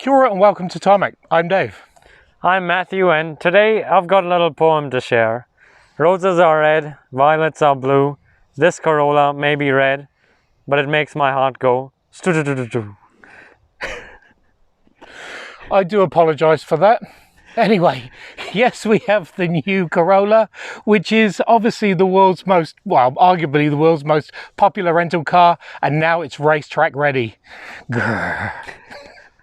Kia ora and welcome to Tarmac. I'm Dave. I'm Matthew, and today I've got a little poem to share. Roses are red, violets are blue. This Corolla may be red, but it makes my heart go stu-du-du-du-du. I do apologise for that. Anyway, yes, we have the new Corolla, which is obviously the world's most, well, arguably the world's most popular rental car, and now it's racetrack ready. Grr.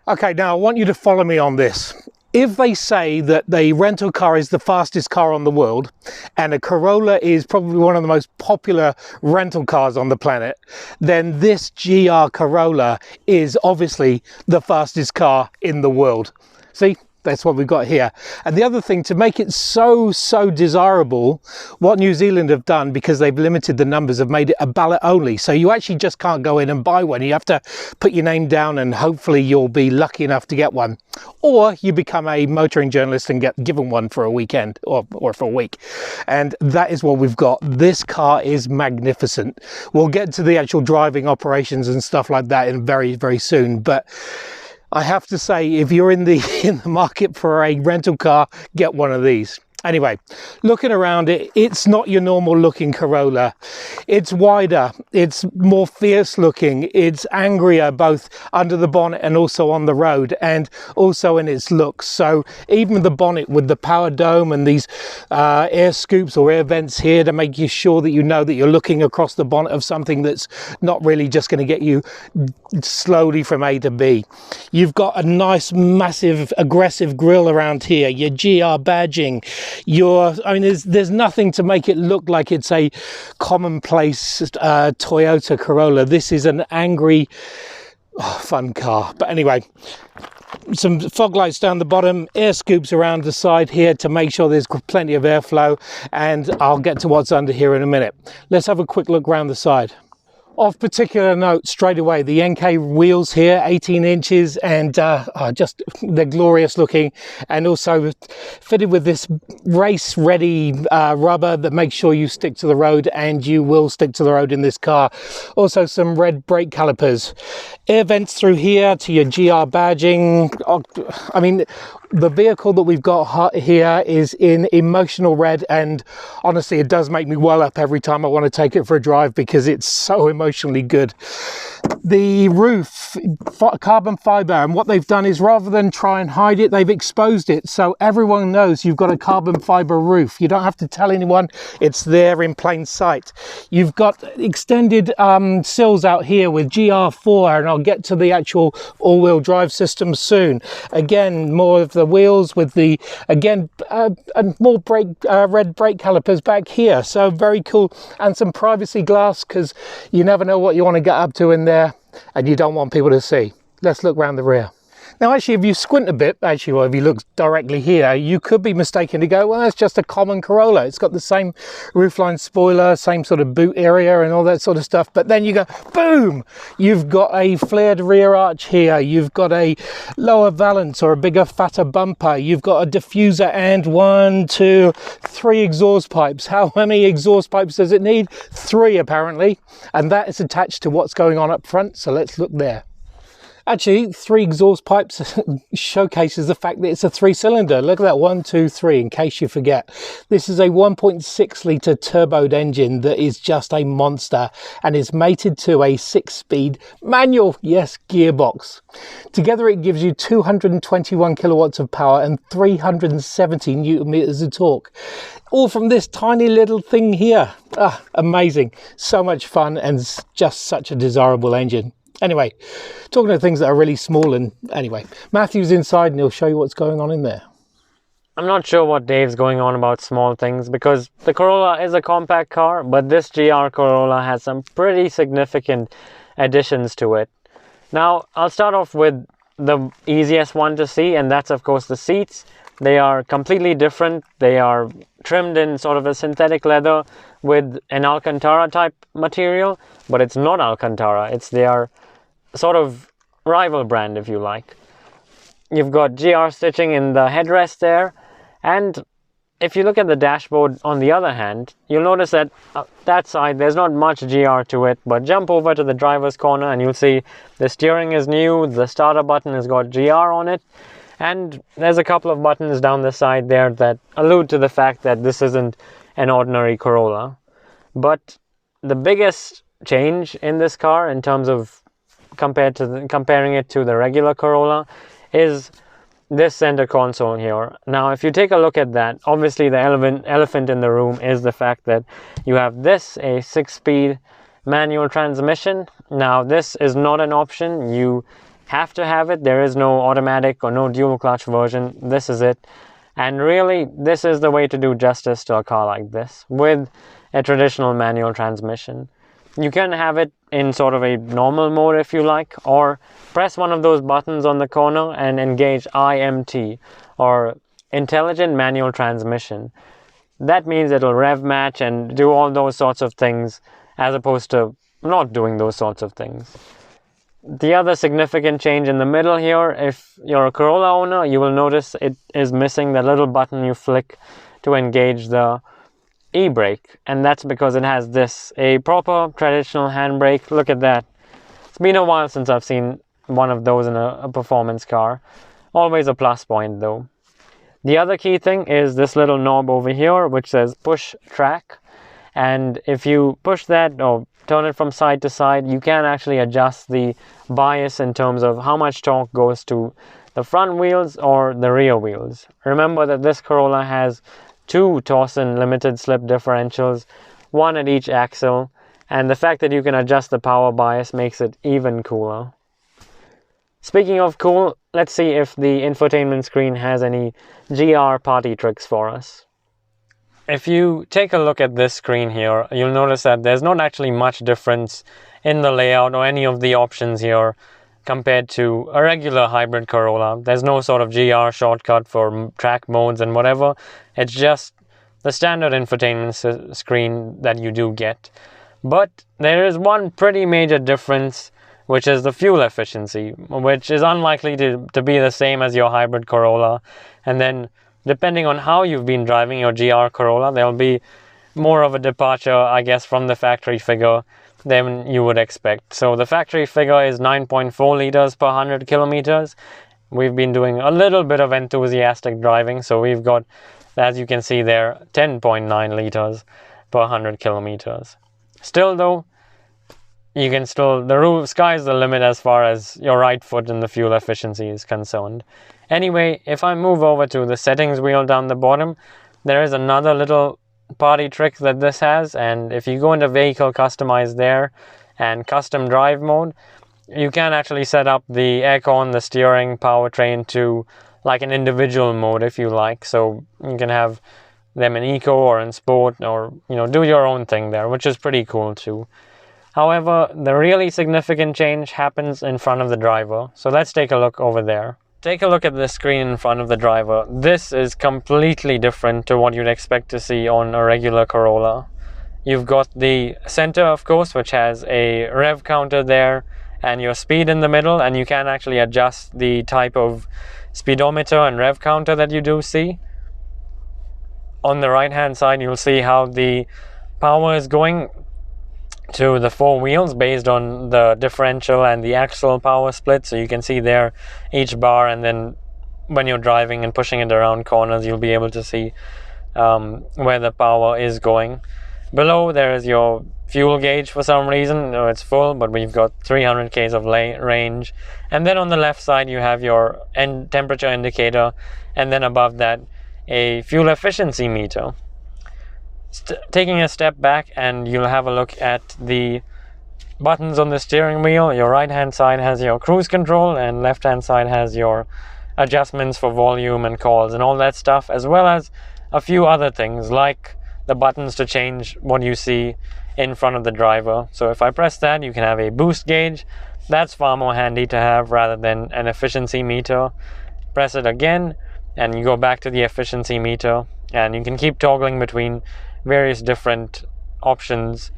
Okay, now I want you to follow me on this. If they say that the rental car is the fastest car on the world, and a Corolla is probably one of the most popular rental cars on the planet, then this GR Corolla is obviously the fastest car in the world. See? That's what we've got here. And the other thing, to make it so desirable, what New Zealand have done, because they've limited the numbers, have made it a ballot only. So you actually just can't go in and buy one. You have to put your name down and hopefully you'll be lucky enough to get one. Or you become a motoring journalist and get given one for a weekend or for a week. And that is what we've got. This car is magnificent. We'll get to the actual driving operations and stuff like that in very soon. But I have to say, if you're in the market for a rental car, get one of these. Anyway, looking around it, it's not your normal looking Corolla. It's wider, it's more fierce looking, it's angrier both under the bonnet and also on the road, and also in its looks. So even the bonnet with the power dome and these air scoops or air vents here to make you sure that you know that you're looking across the bonnet of something that's not really just going to get you slowly from A to B. You've got a nice, massive, aggressive grille around here, your GR badging. There's nothing to make it look like it's a commonplace Toyota Corolla. This is an angry, fun car. But anyway, some fog lights down the bottom, air scoops around the side here to make sure there's plenty of airflow, and I'll get to what's under here in a minute. Let's have a quick look around the side. Of particular note, straight away, the NK wheels here, 18 inches, and just they're glorious looking, and also fitted with this race ready rubber that makes sure you stick to the road, and you will stick to the road in this car. Also some red brake calipers, air vents through here to your GR badging. I mean, the vehicle that we've got here is in emotional red, and honestly it does make me well up every time I want to take it for a drive because it's so emotionally good. The roof, carbon fiber, and what they've done is, rather than try and hide it, they've exposed it so everyone knows you've got a carbon fiber roof. You don't have to tell anyone, it's there in plain sight. You've got extended sills out here with GR4, and I'll get to the actual all-wheel drive system soon. Again, more of the wheels with the, again, and more red brake calipers back here, so very cool. And some privacy glass, because you never know what you want to get up to in there and you don't want people to see. Let's look around the rear. Now actually, if you squint a bit, if you look directly here, you could be mistaken to go, well, that's just a common Corolla. It's got the same roofline spoiler, same sort of boot area and all that sort of stuff. But then you go, boom, you've got a flared rear arch here. You've got a lower valance or a bigger, fatter bumper. You've got a diffuser and 1, 2, 3 exhaust pipes. How many exhaust pipes does it need? 3 apparently. And that is attached to what's going on up front. So let's look there. Actually, 3 exhaust pipes showcases the fact that it's a 3-cylinder. Look at that, 1, 2, 3, in case you forget. This is a 1.6 litre turboed engine that is just a monster and is mated to a 6-speed manual, yes, gearbox. Together it gives you 221 kilowatts of power and 370 newton meters of torque. All from this tiny little thing here. Amazing. So much fun and just such a desirable engine. Anyway, talking of things that are really small, and anyway, Matthew's inside and he'll show you what's going on in there. I'm not sure what Dave's going on about small things, because the Corolla is a compact car, but this GR Corolla has some pretty significant additions to it. Now, I'll start off with the easiest one to see, and that's of course the seats. They are completely different. They are trimmed in sort of a synthetic leather with an Alcantara type material, but it's not Alcantara. It's their sort of rival brand, if you like. You've got GR stitching in the headrest there, and if you look at the dashboard on the other hand, you'll notice that that side there's not much GR to it, but jump over to the driver's corner and you'll see the steering is new, the starter button has got GR on it, and there's a couple of buttons down the side there that allude to the fact that this isn't an ordinary Corolla. But the biggest change in this car in terms of comparing it to the regular Corolla is this center console here. Now if you take a look at that, obviously the elephant in the room is the fact that you have this, a 6-speed manual transmission. Now this is not an option, you have to have it. There is no automatic or no dual clutch version. This is it, and really this is the way to do justice to a car like this with a traditional manual transmission. You can have it in sort of a normal mode if you like, or press one of those buttons on the corner and engage IMT, or Intelligent Manual Transmission. That means it'll rev match and do all those sorts of things, as opposed to not doing those sorts of things. The other significant change in the middle here, if you're a Corolla owner, you will notice it is missing the little button you flick to engage the e-brake, and that's because it has this, a proper traditional handbrake. Look at that. It's been a while since I've seen one of those in a performance car. Always a plus point though. The other key thing is this little knob over here which says push track, and if you push that or turn it from side to side, you can actually adjust the bias in terms of how much torque goes to the front wheels or the rear wheels. Remember that this Corolla has 2 Torsen limited slip differentials, 1 at each axle, and the fact that you can adjust the power bias makes it even cooler. Speaking of cool, let's see if the infotainment screen has any GR party tricks for us. If you take a look at this screen here, you'll notice that there's not actually much difference in the layout or any of the options here compared to a regular hybrid Corolla. There's no sort of GR shortcut for track modes and whatever. It's just the standard infotainment screen that you do get. But there is one pretty major difference, which is the fuel efficiency, which is unlikely to be the same as your hybrid Corolla. And then depending on how you've been driving your GR Corolla, there'll be more of a departure, I guess, from the factory figure than you would expect. So the factory figure is 9.4 liters per 100 kilometers. We've been doing a little bit of enthusiastic driving, so we've got, as you can see there, 10.9 liters per 100 kilometers. Still though, you can still, the sky's the limit as far as your right foot in the fuel efficiency is concerned. Anyway, if I move over to the settings wheel down the bottom, there is another little party trick that this has, and if you go into vehicle customize there and custom drive mode, you can actually set up the aircon, the steering, powertrain to like an individual mode if you like. So you can have them in eco or in sport, or do your own thing there, which is pretty cool too. However, the really significant change happens in front of the driver, so let's take a look over there. Take a look at the screen in front of the driver. This is completely different to what you'd expect to see on a regular Corolla. You've got the center, of course, which has a rev counter there and your speed in the middle, and you can actually adjust the type of speedometer and rev counter that you do see. On the right hand side, you'll see how the power is going to the 4 wheels based on the differential and the axle power split. So you can see there each bar, and then when you're driving and pushing it around corners, you'll be able to see where the power is going. Below there is your fuel gauge. For some reason it's full, but we've got 300 k's of range. And then on the left side you have your temperature indicator, and then above that a fuel efficiency meter. Taking a step back, and you'll have a look at the buttons on the steering wheel. Your right hand side has your cruise control, and left hand side has your adjustments for volume and calls and all that stuff, as well as a few other things like the buttons to change what you see in front of the driver. So if I press that, you can have a boost gauge. That's far more handy to have rather than an efficiency meter. Press it again and you go back to the efficiency meter, and you can keep toggling between various different options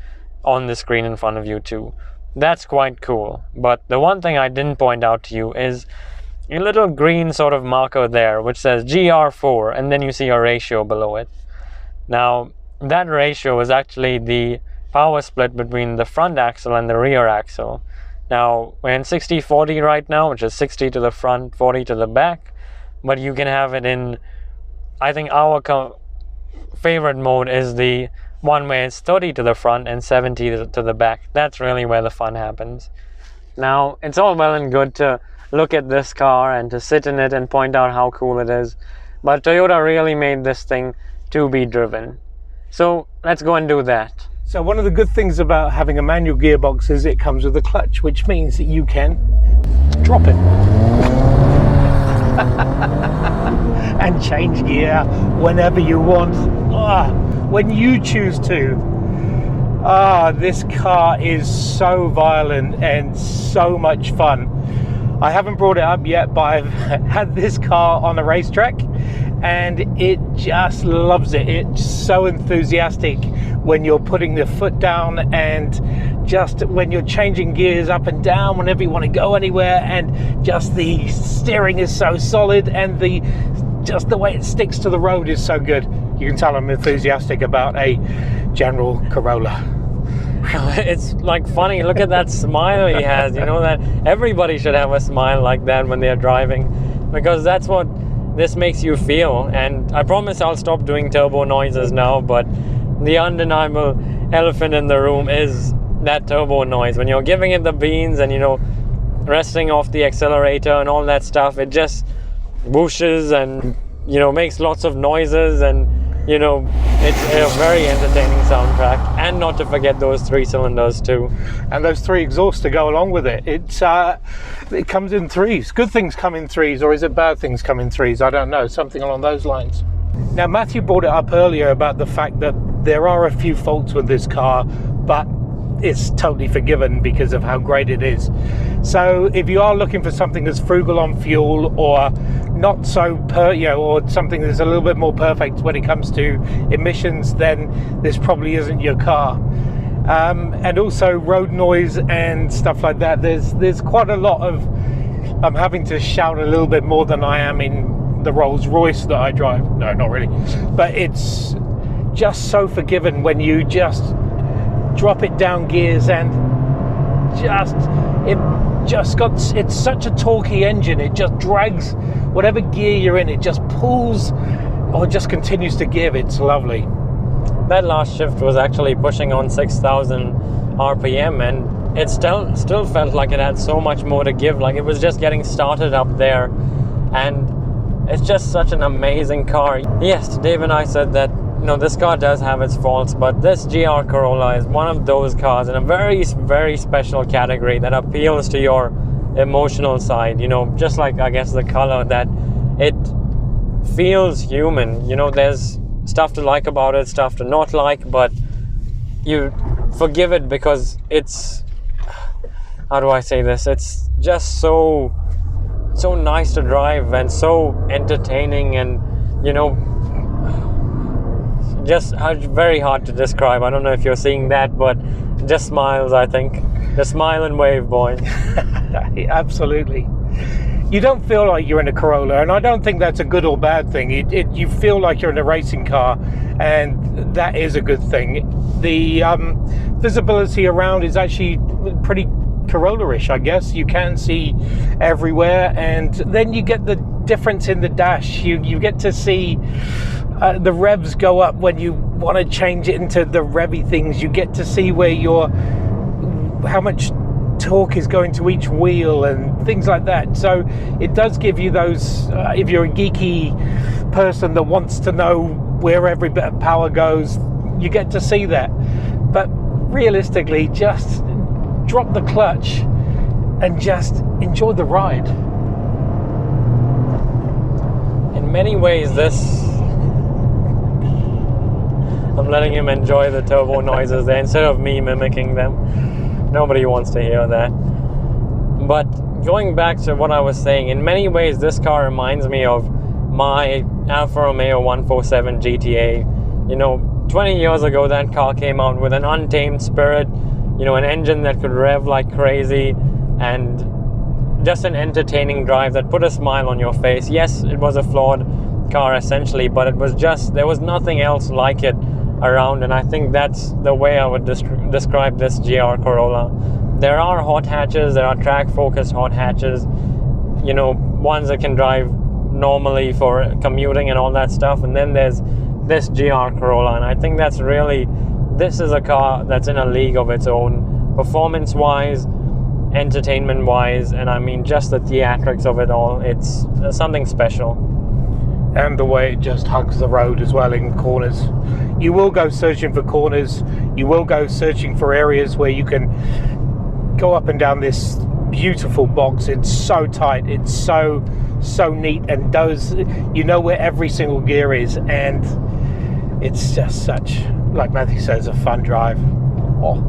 on the screen in front of you too. That's quite cool. But the one thing I didn't point out to you is a little green sort of marker there which says GR4, and then you see a ratio below it. Now that ratio is actually the power split between the front axle and the rear axle. Now we're in 60-40 right now, which is 60 to the front, 40 to the back, but you can have it in, I think our favorite mode is the one where it's 30 to the front and 70 to the back. That's really where the fun happens. Now it's all well and good to look at this car and to sit in it and point out how cool it is, but Toyota really made this thing to be driven. So let's go and do that. So one of the good things about having a manual gearbox is it comes with a clutch, which means that you can drop it and change gear whenever you want, when you choose to. This car is so violent and so much fun. I haven't brought it up yet, but I've had this car on a racetrack and it just loves it. It's so enthusiastic when you're putting the foot down and just when you're changing gears up and down whenever you want to go anywhere, and just the steering is so solid and just the way it sticks to the road is so good. You can tell I'm enthusiastic about a General Corolla. It's like funny, look at that smile he has. You know that everybody should have a smile like that when they're driving, because that's what this makes you feel. And I promise I'll stop doing turbo noises now, but the undeniable elephant in the room is that turbo noise. When you're giving it the beans and, you know, resting off the accelerator and all that stuff, it just whooshes and, you know, makes lots of noises, and you know, it's a very entertaining soundtrack. And not to forget those 3 cylinders too, and those 3 exhausts to go along with it. It comes in 3s. Good things come in 3s, or is it bad things come in 3s? I don't know, something along those lines. Now Matthew brought it up earlier about the fact that there are a few faults with this car, but it's totally forgiven because of how great it is. So if you are looking for something that's frugal on fuel, or not so or something that's a little bit more perfect when it comes to emissions, then this probably isn't your car. And also road noise and stuff like that. There's quite a lot of, I'm having to shout a little bit more than I am in the Rolls Royce that I drive. No, not really, but it's just so forgiven when you just drop it down gears, and it's such a torquey engine. It just drags whatever gear you're in, it just pulls or just continues to give. It's lovely. That last shift was actually pushing on 6,000 RPM, and it still felt like it had so much more to give. Like it was just getting started up there, and it's just such an amazing car. Yes, Dave and I said that, you know, this car does have its faults, but this GR Corolla is one of those cars in a very, very special category that appeals to your emotional side. You know, just like, I guess, the color, that it feels human. You know, there's stuff to like about it, stuff to not like, but you forgive it because it's, how do I say this? It's just so nice to drive and so entertaining, and, you know, just very hard to describe. I don't know if you're seeing that, but just smiles, I think. Just smile and wave, boy. Absolutely. You don't feel like you're in a Corolla, and I don't think that's a good or bad thing. You feel like you're in a racing car, and that is a good thing. The visibility around is actually pretty Corolla-ish, I guess. You can see everywhere, and then you get the difference in the dash. You get to see the revs go up when you want to change it into the revvy things. You get to see where how much torque is going to each wheel and things like that. So it does give you those, if you're a geeky person that wants to know where every bit of power goes, you get to see that. But realistically, just drop the clutch and just enjoy the ride. In many ways, I'm letting him enjoy the turbo noises there instead of me mimicking them. Nobody wants to hear that. But going back to what I was saying, in many ways this car reminds me of my Alfa Romeo 147 GTA. You know, 20 years ago that car came out with an untamed spirit, you know, an engine that could rev like crazy, and just an entertaining drive that put a smile on your face. Yes, it was a flawed car essentially, but it was just, there was nothing else like it around, and I think that's the way I would describe this GR Corolla. There are hot hatches, there are track focused hot hatches, you know, ones that can drive normally for commuting and all that stuff, and then there's this GR Corolla, and I think that's really, this is a car that's in a league of its own, performance wise, entertainment wise, and I mean just the theatrics of it all. It's something special. And the way it just hugs the road as well in corners. You will go searching for corners, you will go searching for areas where you can go up and down this beautiful box. It's so tight, it's so neat, and does, you know where every single gear is, and it's just such, like Matthew says, a fun drive. Oh.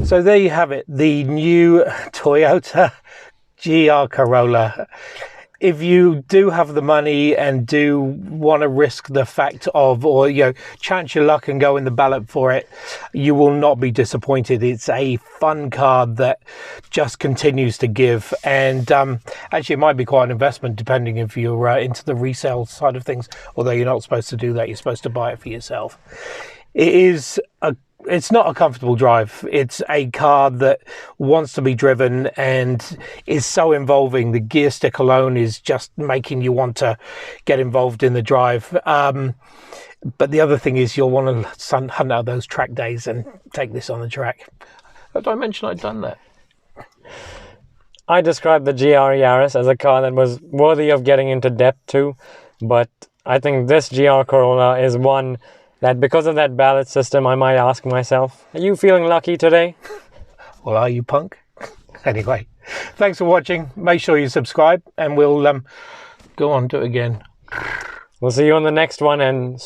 So there you have it, the new Toyota GR Corolla. If you do have the money and do want to risk the fact of, or you know, chance your luck and go in the ballot for it, you will not be disappointed. It's a fun car that just continues to give, and actually it might be quite an investment depending if you're into the resale side of things, although you're not supposed to do that, you're supposed to buy it for yourself. It's not a comfortable drive. It's a car that wants to be driven and is so involving. The gear stick alone is just making you want to get involved in the drive. But the other thing is you'll want to hunt out those track days and take this on the track. Did I mention I'd done that? I described the GR Yaris as a car that was worthy of getting into depth too, but I think this GR Corolla is one that, because of that ballot system, I might ask myself, are you feeling lucky today? Well, are you, punk? Anyway, thanks for watching. Make sure you subscribe, and we'll go on, do it again. We'll see you on the next one, and